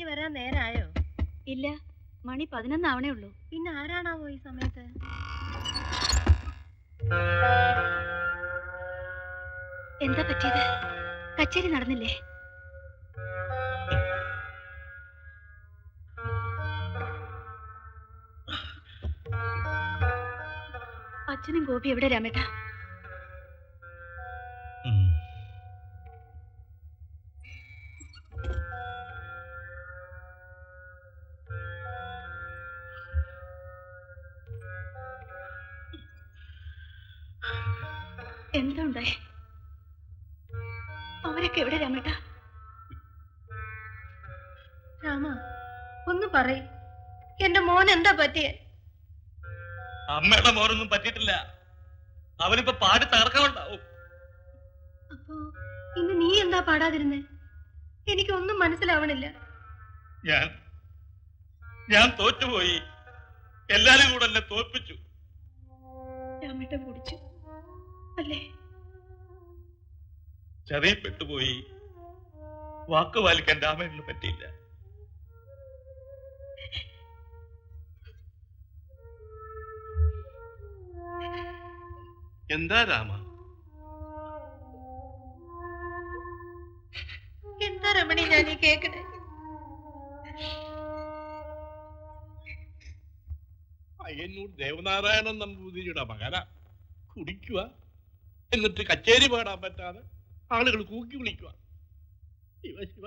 കഴിഞ്ഞു വരാൻ നേരായോ? ഇല്ല, മണി 11 ആവണേ ഉള്ളൂ. പിന്നെ ആരാണാവോ ഈ സമയത്ത്? എന്താ പറ്റിയത്? കച്ചേരി നടന്നില്ലേ? അച്ഛനും ഗോപി എവിടെ രാമേട്ട? എന്താ ഉണ്ടായി? അവരൊക്കെ എവിടെ രാമേട്ട? രാമ, ഒന്ന് പറയ്, എന്റെ മോൻ എന്താ പറ്റിയേ? അമ്മയുടെ മോനൊന്നും പറ്റിയിട്ടില്ല. അവനിപ്പോ പാടി തകർക്കമുണ്ടാവും. അപ്പോ ഇന്ന് നീ എന്താ പാടാതിരുന്നേ? എനിക്കൊന്നും മനസ്സിലാവണില്ല. ഞാൻ തോറ്റുപോയി. എല്ലാരും കൂടെ എന്നെ തോൽപ്പിച്ചു. രാമേട്ടൻ കുടിച്ചു അല്ലേ? ചതിയിൽപ്പെട്ടുപോയി. വാക്ക് പാലിക്കാൻ രാമേട്ടന് പറ്റിയില്ല. എന്താ രാമ? എന്താ രമണി ഞാൻ ഈ കേക്കണേ? അയ്യന്നൂർ ദേവനാരായണൻ നമ്പൂതിരിയുടെ മകന കുടിക്കുക, എന്നിട്ട് കച്ചേരി പാടാൻ പറ്റാതെ ആളുകൾ കൂക്കി വിളിക്കുക. ശിവ ശിവ,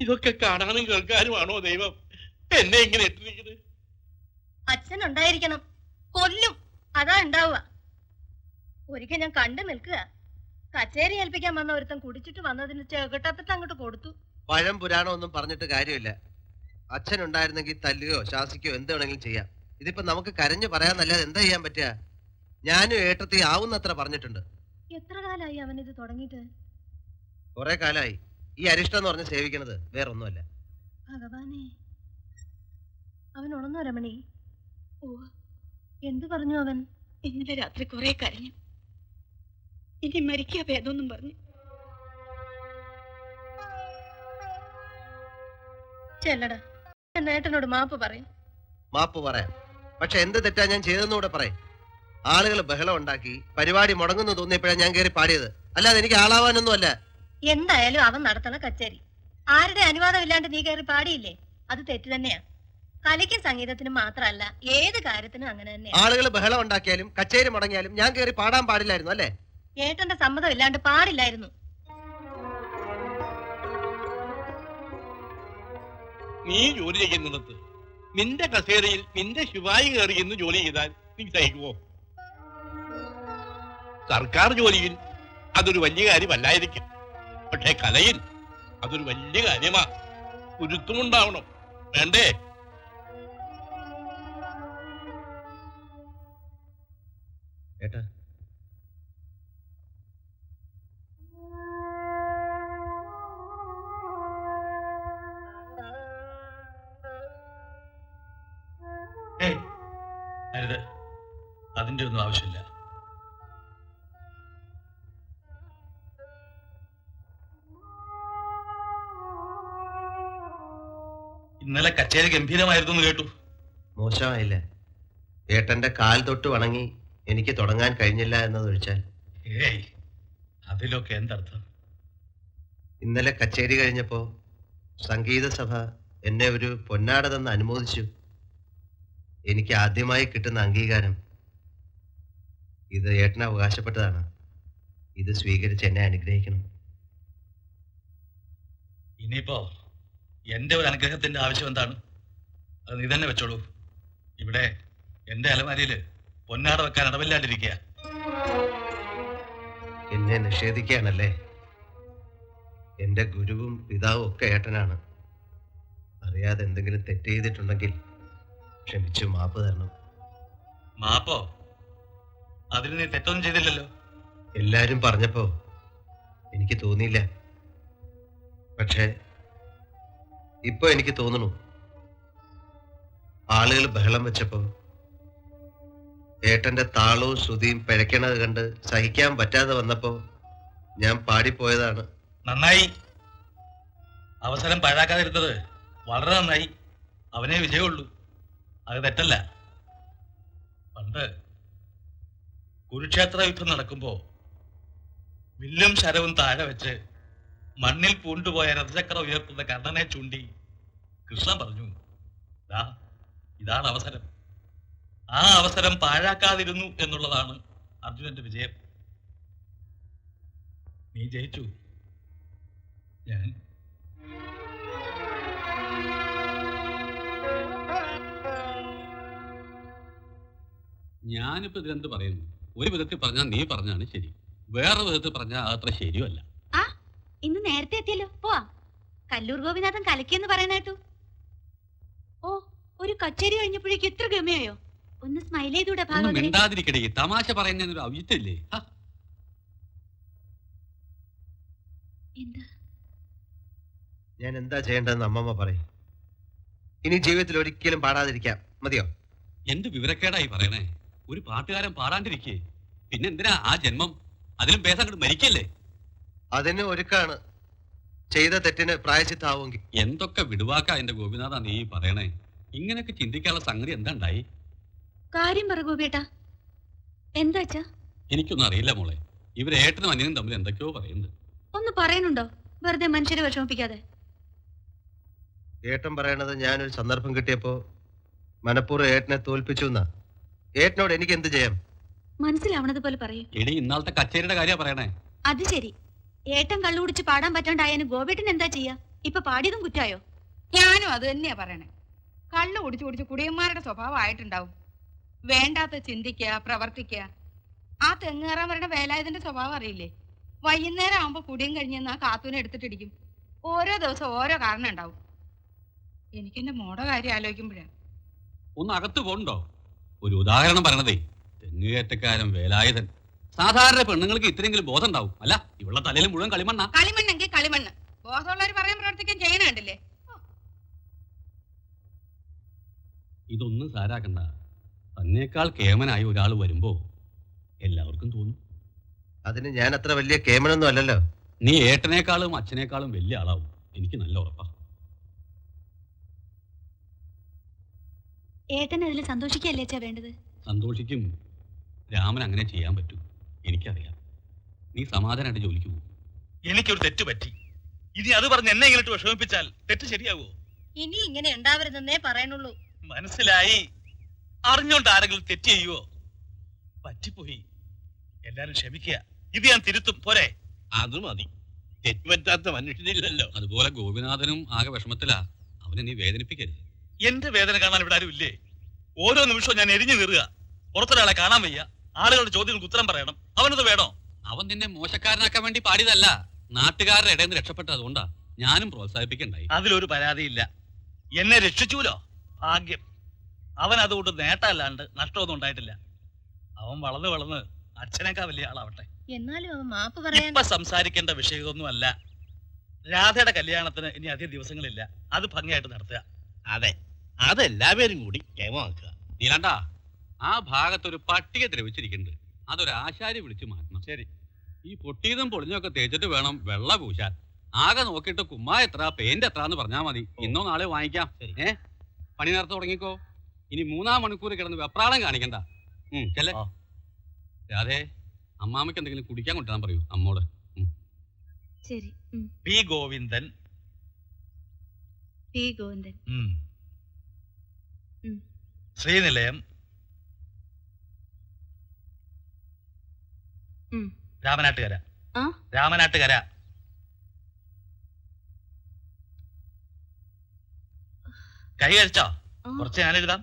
ഇതൊക്കെ കാണാനും കേൾക്കാനുമാണോ ദൈവം എന്നെ ഇങ്ങനെ ഇട്ടിരിക്കുന്നത്? അച്ഛൻ ഉണ്ടായിരിക്കണം, കൊല്ലും, അതാ ഉണ്ടാവുക. ഒരിക്കൽ ഞാൻ കണ്ടു നിൽക്കുക, കച്ചേരി ഏൽപ്പിക്കാൻ വന്ന ഒരുത്തൻ കുടിച്ചിട്ട് വന്നതിന് ചെകിട്ടപ്പത്ത് അങ്ങോട്ട് കൊടുത്തു. പഴം പുരാണം ഒന്നും പറഞ്ഞിട്ട് കാര്യമില്ല. അച്ഛൻ ഉണ്ടായിരുന്നെങ്കിൽ തല്ലുകയോ ശാസിക്കോ എന്ത് വേണമെങ്കിലും ചെയ്യാം. ഇതിപ്പോ നമുക്ക് കരഞ്ഞു പറയാന്നല്ലാതെ എന്താ ചെയ്യാൻ പറ്റുക? ഞാനും ഏട്ടത്തി ആവുന്നത്ര പറഞ്ഞിട്ടുണ്ട്. എത്ര കാലായി അവൻ ഇത് തുടങ്ങിയിട്ട്? കുറെ കാലായി. ഈ അരിഷ്ടം എന്ന് പറഞ്ഞ് സേവിക്കണത് വേറൊന്നുമല്ല. ഭഗവാനെ, അവൻ ഉണർന്നോ രമണി? ഓ, എന്തു പറഞ്ഞു അവൻ? ഇന്നലെ രാത്രി കുറെ കരഞ്ഞു. ഇനി മരിക്കാ ഭേദമൊന്നും പറഞ്ഞു. ചെല്ലടാ, നേട്ടനോട് മാപ്പ് പറയും. മാപ്പ് പറയാം, പക്ഷെ എന്ത് തെറ്റാ ഞാൻ ചെയ്തെന്നൂടെ പറയും. ആളുകൾ ബഹളം ഉണ്ടാക്കി പരിപാടി മുടങ്ങുന്നു തോന്നിയപ്പോഴാണ് ഞാൻ കയറി പാടിയത്, അല്ലാതെ എനിക്ക് ആളാവാനൊന്നും അല്ല. എന്തായാലും അവൻ നടത്തണ കച്ചേരി ആരുടെ അനുവാദം ഇല്ലാണ്ട് നീ കയറി പാടിയില്ലേ? അത് തെറ്റ് തന്നെയാ. കലയ്ക്കും സംഗീതത്തിനും മാത്രമല്ല, ഏത് കാര്യത്തിനും അങ്ങനെ തന്നെയാ. ആളുകൾ ബഹളം ഉണ്ടാക്കിയാലും കച്ചേരി മുടങ്ങിയാലും ഞാൻ കയറി പാടാൻ പാടില്ലായിരുന്നു അല്ലേ? ഏട്ടന്റെ സമ്മതം ഇല്ലാണ്ട് പാടില്ലായിരുന്നു. നീ ജോലി ചെയ്യുന്നിടത്ത് നിന്റെ കസേരയിൽ നിന്റെ ശിവായി കയറി എന്ന് ജോലി ചെയ്താൽ നീ സഹിക്കുമോ? സർക്കാർ ജോലിയിൽ അതൊരു വലിയ കാര്യമല്ലായിരിക്കും, പക്ഷെ കലയിൽ അതൊരു വലിയ കാര്യമാ. ഗുരുത്വമുണ്ടാവണം, വേണ്ടേ? ഏട്ടാ, അരുത്, അതിന്റെ ഒന്നും ആവശ്യമില്ല. ഇന്നലെ കച്ചേരി ഗംഭീരമായിരുന്നു എന്ന് കേട്ടു. മോശമായില്ല. ഏട്ടന്റെ കാൽ തൊട്ട് വണങ്ങി എനിക്ക് തുടങ്ങാൻ കഴിഞ്ഞില്ല എന്നതൊഴിച്ചാൽ. ഏയ്, അതിലൊക്കെ എന്തർത്ഥം? ഇന്നലെ കച്ചേരി കഴിഞ്ഞപ്പോ സംഗീത സഭ എന്നെ ഒരു പൊന്നാട തന്ന് അനുമോദിച്ചു. എനിക്ക് ആദ്യമായി കിട്ടുന്ന അംഗീകാരം. ഇത് ഏട്ടന് അവകാശപ്പെട്ടതാണ്. ഇത് സ്വീകരിച്ച് എന്നെ അനുഗ്രഹിക്കണം. ഇനിയിപ്പോ എന്റെ ഒരു അനുഗ്രഹത്തിന്റെ ആവശ്യം എന്താണ്? അത് നീ തന്നെ വെച്ചോളൂ. ഇവിടെ എന്റെ അലമാരിയില് പൊന്നാട വെക്കാൻ ഇടവില്ലാണ്ടിരിക്കുക. എന്നെ നിഷേധിക്കുകയാണല്ലേ? എന്റെ ഗുരുവും പിതാവും ഒക്കെ ഏട്ടനാണ്. അറിയാതെ എന്തെങ്കിലും തെറ്റ് ചെയ്തിട്ടുണ്ടെങ്കിൽ ക്ഷമിച്ചു മാപ്പ് തരണം. മാപ്പോ? അതിന് നീ തെറ്റൊന്നും ചെയ്തില്ലല്ലോ. എല്ലാരും പറഞ്ഞപ്പോ എനിക്ക് തോന്നിയില്ല, പക്ഷെ ഇപ്പൊ എനിക്ക് തോന്നുന്നു. ആളുകൾ ബഹളം വെച്ചപ്പോ ഏട്ടന്റെ താളവും ശ്രുതിയും പിഴയ്ക്കണത് കണ്ട് സഹിക്കാൻ പറ്റാതെ വന്നപ്പോ ഞാൻ പാടിപ്പോയതാണ്. നന്നായി. അവസരം പാഴാക്കാതിരുന്നത് വളരെ നന്നായി. അവനെ വിജയമുള്ളൂ, അത് തെറ്റല്ല. പണ്ട് കുരുക്ഷേത്ര യുദ്ധം നടക്കുമ്പോ വില്ലും ശരവും താഴെ വെച്ച് മണ്ണിൽ പൂണ്ടുപോയ രഥചക്രം ഉയർത്തുന്ന കർണനെ ചൂണ്ടി കൃഷ്ണൻ പറഞ്ഞു, ദാ ഇതാണ് അവസരം. ആ അവസരം പാഴാക്കാതിരുന്നു എന്നുള്ളതാണ് അർജുനന്റെ വിജയം. നീ ജയിച്ചു, ഞാൻ ഞാനിപ്പോ ഇതിലെന്ത് പറയുന്നു? ഒരു വിധത്തിൽ പറഞ്ഞാൽ നീ പറഞ്ഞാണ് ശരി, വേറെ വിധത്തിൽ പറഞ്ഞാൽ അത്ര ശരിയല്ല. ആ ഇന്ന് നേരത്തെ എത്തിയല്ലോ, പോവാ. കല്ലൂർ ഗോപിനാഥൻ കലക്കിയെന്ന് പറയുന്ന കേട്ടു. ഓ, ഒരു കച്ചേരി കഴിഞ്ഞപ്പോഴേക്കും ഇത്ര ഗമയായോ? ഒന്ന് സ്മൈൽ ചെയ്തൂടെ ഒന്നും ഭാഗവതരെ? മിണ്ടാതിരിക്കടേ, തമാശ പറയുന്നതിനൊരു ഔചിത്യല്ലേ? എന്താ ഞാൻ എന്താ ചെയ്യേണ്ടതെന്ന് അമ്മമ്മ പറയും. ഇനി ജീവിതത്തിൽ ഒരിക്കലും പാടാതിരിക്കാം, മതിയോ? എന്ത് വിവരക്കേടായി പറയണേ? ഒരു പാട്ടുകാരൻ പാടാണ്ടിരിക്കേ പിന്നെന്തിനാ ആ ജന്മം? അതിലും പേസ അങ്ങോട്ട് മരിക്കല്ലേ? അതിന് ഒരുക്കാണ്, ചെയ്ത തെറ്റിന് പ്രായശ്ചിത്താവുമെങ്കിൽ. എന്തൊക്കെ വിടുവാക്കാ എന്റെ ഗോപിനാഥ നീ പറയണേ? ഇങ്ങനെയൊക്കെ ചിന്തിക്കാനുള്ള സംഗതി എന്താ ഉണ്ടായി? കാര്യം പറ ഗോപിയേട്ടാ, എന്താ അച്ഛാ? എനിക്കൊന്നും അറിയില്ല മോളെ. ഇവരേട്ടനും അനിയനും തമ്മിൽ എന്തൊക്കെയോ പറയുന്നുണ്ട്. ഒന്ന് പറയാനുണ്ടോ? വെറുതെ മനുഷ്യരെ വിഷമിപ്പിക്കാതെ. ഏട്ടൻ പറയണത് ഞാനൊരു സന്ദർഭം കിട്ടിയപ്പോ മനഃപൂർവ്വം ഏട്ടനെ തോൽപ്പിച്ചു എന്നാ. ഏട്ടനോട് എനിക്ക് എന്ത് ചെയ്യാം? മനസ്സിലാവണത് പോലെ പറയൂ. എടി, ഇന്നാളത്തെ കച്ചേരിയുടെ കാര്യ പറയണേ. അത് ശരി, ഏട്ടൻ കള്ളു കുടിച്ച് പാടാൻ പറ്റാണ്ടായതിന് ഗോപിയേട്ടൻ എന്താ ചെയ്യാ? ഇപ്പൊ പാടിയതും കുറ്റായോ? ഞാനും അത് തന്നെയാ പറയണേ. കള്ളു കുടിച്ചു കുടിച്ച് കുടിയന്മാരുടെ സ്വഭാവം ആയിട്ടുണ്ടാവും. വേണ്ടാത്ത ചിന്തിക്കുക, പ്രവർത്തിക്കുക. ആ തെങ്ങേറാൻ വരണ വേലായുധന്റെ സ്വഭാവം അറിയില്ലേ? വൈകുന്നേരം ആവുമ്പോ കുടിയും കഴിഞ്ഞെന്ന് ആ കാത്തൂനെ എടുത്തിട്ടിരിക്കും. ഓരോ ദിവസം ഓരോ കാരണം ഉണ്ടാവും. എനിക്കെന്റെ മോടെ കാര്യം ആലോചിക്കുമ്പോഴാ. ഒന്ന് അകത്ത് പോണ്ടോ? ഒരു ഉദാഹരണം പറയണതേ, തെങ്ങുകയറ്റക്കാരൻ വേലായുധൻ. സാധാരണ പെണ്ണുങ്ങൾക്ക് ഇത്രയെങ്കിലും ബോധം ഉണ്ടാവും. അല്ല, ഇവളുടെ തലയിൽ മുഴുവൻ കളിമണ്ണ. കളിമണ്ണെങ്കിൽ കളിമണ്ണ്. ബോധമുള്ളവർ പറയാൻ പ്രവർത്തിക്കാൻ ചെയ്യണുണ്ടല്ലേ? ഇതൊന്നും സാരാക്കണ്ട. തന്നേക്കാൾ കേമനായി ഒരാൾ വരുമ്പോ എല്ലാവർക്കും തോന്നും. അതിന് ഞാൻ അത്ര വലിയ കേമനൊന്നും അല്ലല്ലോ. നീ ഏട്ടനേക്കാളും അച്ഛനേക്കാളും വലിയ ആളാവും, എനിക്ക് നല്ല ഉറപ്പാ. ഏട്ടൻ അതിൽ സന്തോഷിക്കല്ലേ അച്ഛാ വേണ്ടത്? സന്തോഷിക്കും. രാമൻ അങ്ങനെ ചെയ്യാൻ പറ്റൂ, എനിക്കറിയാം. നീ സമാധാനമായിട്ട് ജോലിക്ക് പോകും. എനിക്കൊരു തെറ്റ് പറ്റി. ഇനി അത് പറഞ്ഞ് എന്നെ ഇങ്ങനെ വിഷമിപ്പിച്ചാൽ തെറ്റ് ശരിയാവോ? ഇനി ഇങ്ങനെ ഉണ്ടാവരുതെന്നേ പറയണുള്ളൂ. മനസ്സിലായി. അറിഞ്ഞോണ്ട് ആരെങ്കിലും തെറ്റ് ചെയ്യുവോ? പറ്റിപ്പോയി, എല്ലാരും ക്ഷമിക്കുക. ഇത് ഞാൻ തിരുത്തും, പോരെ? അത് മതി. തെറ്റുപറ്റാത്ത മനുഷ്യനില്ലല്ലോ. അതുപോലെ ഗോപിനാഥനും ആകെ വിഷമത്തിലാ. അവനെ നീ വേദനിപ്പിക്കരുത്. എന്റെ വേദന കാണാൻ ഇവിടെ ആരും ഇല്ലേ? ഓരോ നിമിഷവും ഞാൻ എരിഞ്ഞു കീറുക. പുറത്തൊരാളെ കാണാൻ വയ്യ. ആളുകളുടെ ചോദ്യങ്ങൾക്ക് ഉത്തരം പറയണം. അവനത് വേണോ? അവൻ നിന്നെ മോശക്കാരനാക്കാൻ വേണ്ടി പാടിയതല്ല, നാട്ടുകാരുടെ ഇടയിൽ നിന്ന് രക്ഷപ്പെട്ടത്. അതുകൊണ്ടാ ഞാനും പ്രോത്സാഹിപ്പിക്കണ്ടായി. അതിലൊരു പരാതിയില്ല. എന്നെ രക്ഷിച്ചൂലോ, ഭാഗ്യം. അവൻ അതുകൊണ്ട് നേട്ടമല്ലാണ്ട് നഷ്ടമൊന്നും ഉണ്ടായിട്ടില്ല. അവൻ വളർന്ന് വളർന്ന് അച്ഛനേക്കാൾ വലിയ ആളാവട്ടെ. എന്നാലും അവൻ മാപ്പ് പറയാൻ ഇപ്പൊ സംസാരിക്കേണ്ട വിഷയമൊന്നും അല്ല. രാധയുടെ കല്യാണത്തിന് ഇനി അധികം ദിവസങ്ങളില്ല. അത് ഭംഗിയായിട്ട് നടത്തുക. അതെ, അതെല്ലാവരും കൂടി കേമാക്കുക. നീലണ്ടാ, ആ ഭാഗത്തൊരു പട്ടിക ദ്രവിച്ചിരിക്കുന്നുണ്ട്. അതൊരു ആശാരി വിളിച്ചു മാറ്റണം. ശരി. ഈ പൊട്ടിയതും പൊളിഞ്ഞൊക്കെ തേച്ചിട്ട് വേണം വെള്ള പൂശാൻ. ആകെ നോക്കിയിട്ട് കുമ്മാ എത്ര പെയിന്റ് എത്ര എന്ന് പറഞ്ഞാൽ മതി. ഇന്നോ നാളെ വാങ്ങിക്കാം. പണി നേരത്തെ തുടങ്ങിക്കോ. ഇനി 3 മണിക്കൂർ കിടന്ന് വെപ്രാളം കാണിക്കണ്ട. ചെല്ലേ. രാധേ, അമ്മാമ്മയ്ക്ക് എന്തെങ്കിലും കുടിക്കാൻ കൊണ്ടുവരാൻ പറയൂ അമ്മോട്. ശരി. പി ഗോവിന്ദൻ. പി ഗോവിന്ദൻ. ശ്രീനിലയം. രാമനാട്ടുകര. രാമനാട്ടുകര. കൈ കഴിച്ചോ? കുറച്ച് ഞാനെഴുതാം.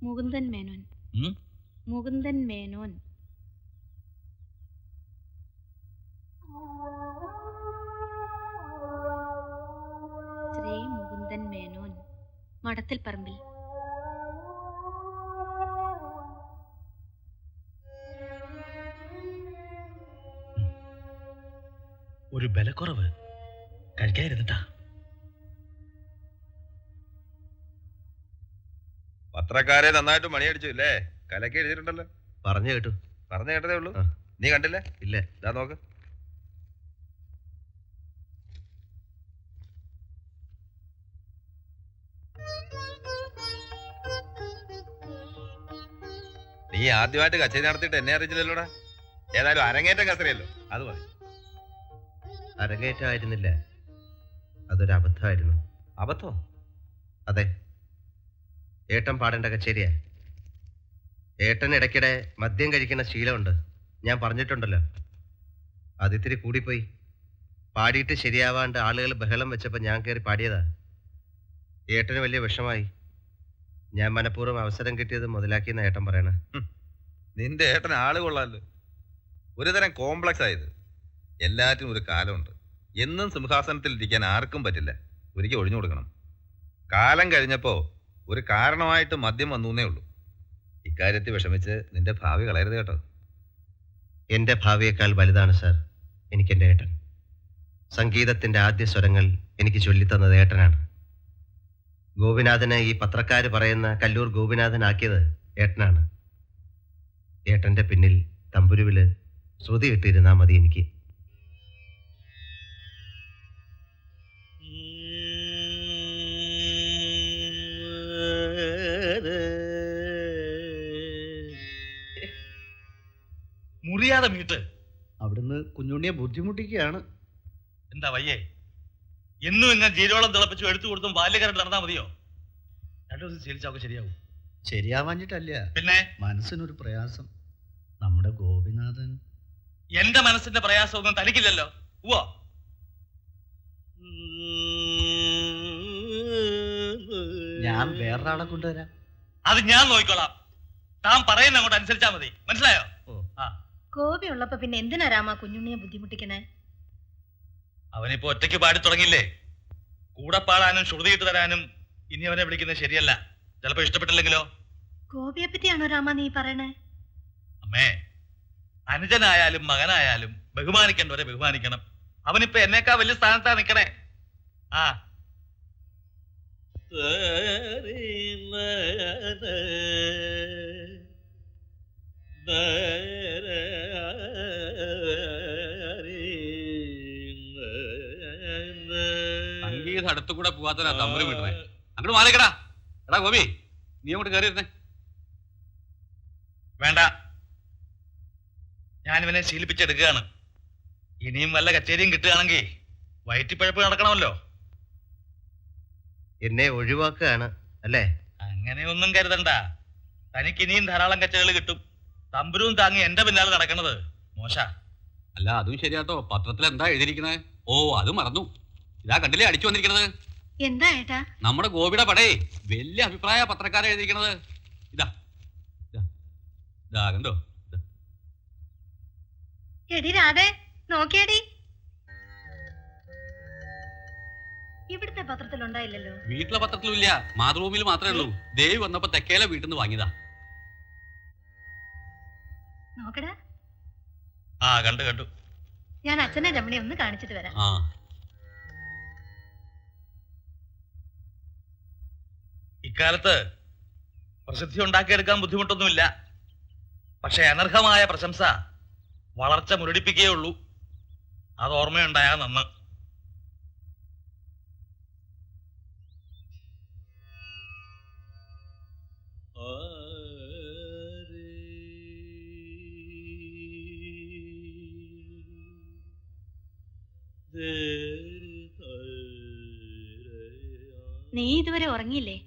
മുകുന്ദൻ മേനോൻ. മുകുന്ദൻ മേനോൻ. ശ്രീ മുകുന്ദൻ മേനോൻ, മടത്തിൽ പറമ്പിൽ. ഒരു ബലക്കുറവ് കഴിക്കാതിരുന്നിട്ടാ. പത്രക്കാരെ നന്നായിട്ട് മണിയടിച്ചു അല്ലേ? കലക്കി എഴുതിയിട്ടുണ്ടല്ലോ. പറഞ്ഞു കേട്ടു. പറഞ്ഞു കേട്ടതേ ഉള്ളൂ. ആ. നീ കണ്ടില്ല? ഇല്ല. ഇതാ നോക്ക്. നീ ആദ്യമായിട്ട് കച്ചേരി നടത്തിയിട്ട് എന്നെ അറിയിച്ചില്ലല്ലോടാ. ഏതായാലും അരങ്ങേറ്റം കസറിയല്ലോ, അത് മതി. അരങ്ങേറ്റമായിരുന്നില്ല, അതൊരു അബദ്ധമായിരുന്നു. അബദ്ധം? അതെ, ഏട്ടൻ പാടേണ്ട കച്ചേരിയാ. ഏട്ടൻ ഇടയ്ക്കിടെ മദ്യം കഴിക്കുന്ന ശീലമുണ്ട്, ഞാൻ പറഞ്ഞിട്ടുണ്ടല്ലോ. അതിത്തിരി കൂടിപ്പോയി. പാടിയിട്ട് ശരിയാവാണ്ട് ആളുകൾ ബഹളം വെച്ചപ്പോൾ ഞാൻ കയറി പാടിയതാ. ഏട്ടന് വലിയ വിഷമായി. ഞാൻ മനഃപൂർവ്വം അവസരം കിട്ടിയത് മുതലാക്കിയെന്ന ഏട്ടൻ പറയണേ. നിന്റെ ഏട്ടൻ ആള് കൊള്ളാമല്ലോ. ഒരു തരം കോംപ്ലക്സ് ആയത്. എല്ലാറ്റിനും ഒരു കാലമുണ്ട്. എന്നും സിംഹാസനത്തിൽ ഇരിക്കാൻ ആർക്കും പറ്റില്ല. ഒരിക്കൽ ഒഴിഞ്ഞു കൊടുക്കണം. കാലം കഴിഞ്ഞപ്പോ ഒരു കാരണമായിട്ട് മദ്യം വന്നേ ഉള്ളൂ. ഇക്കാര്യത്തിൽ വിഷമിച്ച് നിന്റെ ഭാവി കളയരുത് കേട്ടോ. എൻ്റെ ഭാവിയേക്കാൾ വലുതാണ് സാർ എനിക്കെൻ്റെ ഏട്ടൻ. സംഗീതത്തിൻ്റെ ആദ്യ സ്വരങ്ങൾ എനിക്ക് ചൊല്ലിത്തന്നത് ഏട്ടനാണ്. ഗോപിനാഥനെ ഈ പത്രക്കാർ പറയുന്ന കല്ലൂർ ഗോപിനാഥനാക്കിയത് ഏട്ടനാണ്. ഏട്ടൻ്റെ പിന്നിൽ തമ്പുരുവില് ശ്രുതി ഇട്ടിരുന്നാൽ മതി എനിക്ക്. മുറിയാതെ മീട്ട്. അവിടുന്ന് കുഞ്ഞുണ്ണിയെ ബുദ്ധിമുട്ടിക്കുകയാണ്. എന്താ വയ്യേ? എന്നും ഇങ്ങനെ ജീരോളം തിളപ്പിച്ചു എടുത്തു കൊടുത്തും ബാല്യകാലത്ത് നടന്നാ മതിയോ? രണ്ടു ദിവസം ശീലിച്ചൊക്കെ ശരിയാവും. ശരിയാവാഞ്ഞിട്ടല്ല, പിന്നെ മനസ്സിനൊരു പ്രയാസം. നമ്മുടെ ഗോപിനാഥൻ. എന്റെ മനസ്സിന്റെ പ്രയാസമൊന്നും തനിക്കില്ലല്ലോ. ഉവ്വോ? ഞാൻ വേറൊരാളെ കൊണ്ടുവരാം. അത് ഞാൻ നോക്കിക്കോളാം. താൻ പറയുന്ന അങ്ങോട്ട് അനുസരിച്ചാ മതി. മനസ്സിലായോ? ഗോപി ഉള്ളപ്പോ പിന്നെ എന്തിനാ രാമ കുഞ്ഞുണ്ണിയെ ബുദ്ധിമുട്ടിക്കണേ? അവനിപ്പോ ഒറ്റയ്ക്ക് പാടി തുടങ്ങിയില്ലേ. കൂടെ പാടാനും ശ്രുതിയിട്ട് തരാനും ഇനി അവനെ വിളിക്കുന്നത് ശരിയല്ല. ചിലപ്പോ ഇഷ്ടപ്പെട്ടില്ലെങ്കിലോ? ഗോപിയെ പറ്റിയാണോ രാമ നീ പറയണേ? അമ്മേ, അനുജനായാലും മകനായാലും ബഹുമാനിക്കേണ്ടവരെ ബഹുമാനിക്കണം. അവനിപ്പോ എന്നേക്കാ വലിയ സ്ഥാനത്താ നിക്കണേ. ആ സംഗീതം അടുത്തുകൂടെ പോവാത്തവരാ തമ്പുരു വിട്ടണേ. അങ്ങോട്ട് മാറിക്കടാ. എടാ ഗോപി, നീ അങ്ങോട്ട് കയറിയിരുന്നേ. വേണ്ട, ഞാനിവനെ ശീലിപ്പിച്ചെടുക്കുകയാണ്. ഇനിയും വല്ല കച്ചേരിയും കിട്ടുകയാണെങ്കിൽ വയറ്റിപ്പഴപ്പ് നടക്കണമല്ലോ. എന്നെ ഒഴിവാക്കുകയാണ് അല്ലേ? അങ്ങനെയൊന്നും കരുതണ്ട. തനിക്ക് ഇനിയും ധാരാളം കച്ചേരികൾ കിട്ടും. തമ്പുരും താങ്ങി എന്റെ പിന്നാലെ നടക്കണത് മോശ. അല്ല, അതും ശരിയാട്ടോ. പത്രത്തിൽ എന്താ എഴുതിയിരിക്കണേ? ഓ, അത് മറന്നു. ഇതാ കണ്ടില്ലേ അടിച്ചു വന്നിരിക്കണത്? എന്താ ഏട്ടാ? നമ്മുടെ ഗോപിയുടെ പടേ വലിയ അഭിപ്രായ പത്രക്കാരെ എഴുതിയിരിക്കണത്. ഇതാ ഇതാ ഇതാ കണ്ടോ? എടി രാധേ, നോക്കിയടി. ഇവിടുത്തെ പത്രത്തിലുണ്ടായില്ലല്ലോ. വീട്ടിലെ പത്രത്തിലും ഇല്ല, മാതൃഭൂമിയിൽ മാത്രമേ ഉള്ളൂ. ദേവി വന്നപ്പോ തെക്കേലെ വീട്ടിൽ നിന്ന് വാങ്ങിയതാ. നോക്കടാ. ആ കണ്ടു കണ്ടു. ഞാൻ അച്ഛനെ രമണി ഒന്ന് കാണിച്ചിട്ട് വരാം. ആ ഇക്കാലത്ത് പ്രസിദ്ധി ഉണ്ടാക്കിയെടുക്കാൻ ബുദ്ധിമുട്ടൊന്നുമില്ല. പക്ഷെ അനർഹമായ പ്രശംസ വളർച്ച മുരടിപ്പിക്കുകയുള്ളൂ. അത് ഓർമ്മയുണ്ടായാൽ നന്ന്. നീ ഇതുവരെ ഉറങ്ങിയില്ലേ?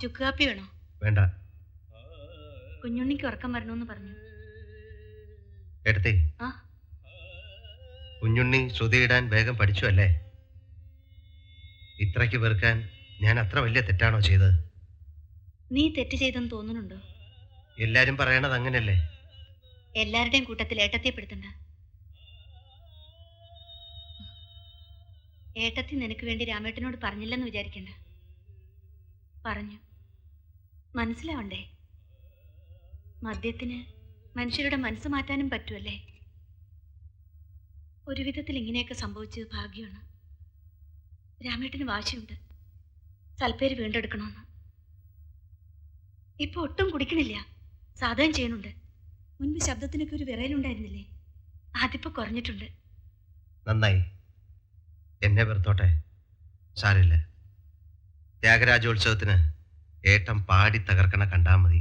ചുക്ക് കാപ്പി വേണോ? വേണ്ട. കുഞ്ഞുണ്ണിക്ക് ഉറക്കം വരണമെന്ന് പറഞ്ഞു. എടുത്തേ. ആ. കുഞ്ഞുണ്ണി ശ്രുതിയിടാൻ വേഗം പഠിച്ചു അല്ലേ? ഇത്രയ്ക്ക് വെറുക്കാൻ ഞാൻ അത്ര വലിയ തെറ്റാണോ ചെയ്തത്? നീ തെറ്റ് ചെയ്തെന്ന് തോന്നുന്നുണ്ടോ? എല്ലാരും പറയണത് അങ്ങനെയല്ലേ? എല്ലാവരുടെയും കൂട്ടത്തിൽ ഏട്ടത്തിപ്പെടുത്തണ്ട. ഏട്ടത്തി നിനക്ക് വേണ്ടി രാമേട്ടനോട് പറഞ്ഞില്ലെന്ന് വിചാരിക്കണ്ട. പറഞ്ഞു. മനസ്സിലാവണ്ടേ? മദ്യത്തിന് മനുഷ്യരുടെ മനസ്സ് മാറ്റാനും പറ്റുമല്ലേ? ഒരു വിധത്തിൽ ഇങ്ങനെയൊക്കെ സംഭവിച്ചത് ഭാഗ്യമാണ്. രാമേട്ടന് വാശിയുണ്ട്, സൽപ്പേര് വീണ്ടെടുക്കണമെന്ന്. ഇപ്പൊ ഒട്ടും കുടിക്കണില്ല, സാധകം ചെയ്യുന്നുണ്ട്. മുൻപ് ശബ്ദത്തിനൊക്കെ ഒരു വിറയലുണ്ടായിരുന്നില്ലേ? അതിപ്പോ കുറഞ്ഞിട്ടുണ്ട്. നന്നായി. എന്നെ വെറുത്തോട്ടെ, സാരില്ല. ത്യാഗരാജോത്സവത്തിന് ഏട്ടൻ പാടി തകർക്കണ കണ്ടാ മതി.